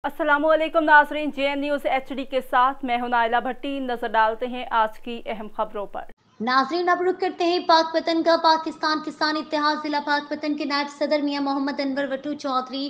अस्सलाम वालेकुम नाज़रीन, JN न्यूज़ HD के साथ मैं हूं नाइला भट्टी। नजर डालते हैं आज की अहम खबरों पर। नाज़रीन, अब रुख करते हैं पाकपतन का। पाकिस्तान किसान इत्तेहाद जिला पाकपतन के नायब सदर मियां मोहम्मद अनवर वट्टू चौधरी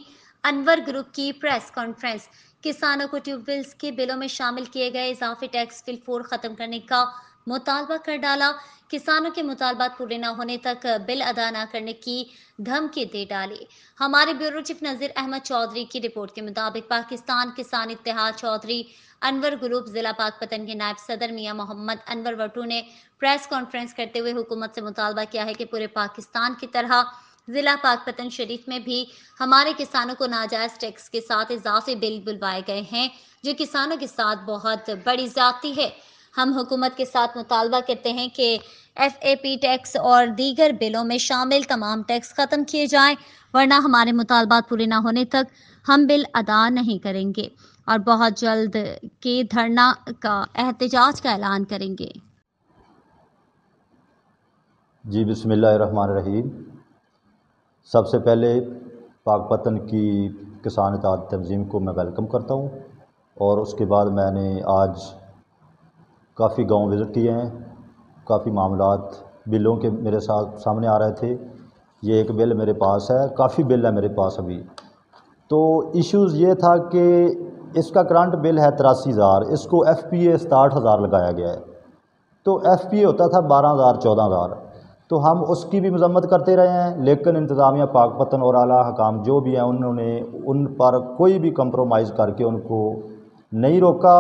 अनवर ग्रुप की प्रेस कॉन्फ्रेंस। किसानों को ट्यूबवेल्स के बिलों में शामिल किए गए इजाफी टैक्स फिलफौर खत्म करने का मुतालबा कर डाला। किसानों के मुतालबात पूरे न होने तक बिल अदा न करने की धमकी दे डाली। हमारे ब्यूरो चीफ नज़ीर अहमद चौधरी की रिपोर्ट के मुताबिक पाकिस्तान किसान इत्तेहाद चौधरी अनवर ग्रुप जिला पाकपतन के नायब सदर मियां मोहम्मद अनवर वट्टू ने प्रेस कॉन्फ्रेंस करते हुए हुकूमत से मुतालबा किया है कि पूरे पाकिस्तान की तरह जिला पाकपतन शरीफ में भी हमारे किसानों को नाजायज टैक्स के साथ इजाफी बिल बुलवाए गए हैं, जो किसानों के साथ बहुत बड़ी ज्यादती है। हम हुकूमत के साथ मुतालबा करते हैं कि FAP टैक्स और दीगर बिलों में शामिल तमाम टैक्स ख़त्म किए जाएं, वरना हमारे मुतालबात पूरे न होने तक हम बिल अदा नहीं करेंगे और बहुत जल्द के धरना का एहतजाज का ऐलान करेंगे। जी बिस्मिल्लाहिर्रहमानिर्रहीम। सबसे पहले पाकपतन की किसान इत्तेहाद तंजीम को मैं वेलकम करता हूँ और उसके बाद मैंने आज काफ़ी गांव विज़िट किए हैं। काफ़ी मामलात बिलों के मेरे साथ सामने आ रहे थे। ये एक बिल मेरे पास है, काफ़ी बिल है मेरे पास अभी। तो इश्यूज़ ये था कि इसका करंट बिल है 83,000, इसको FPA 67,000 लगाया गया है। तो FPA होता था 12,000 14,000। तो हम उसकी भी मजम्मत करते रहे हैं, लेकिन इंतज़ामिया पाकपतन और आला हकाम जो भी हैं उन्होंने उन पर कोई भी कंप्रोमाइज़ करके उनको नहीं रोका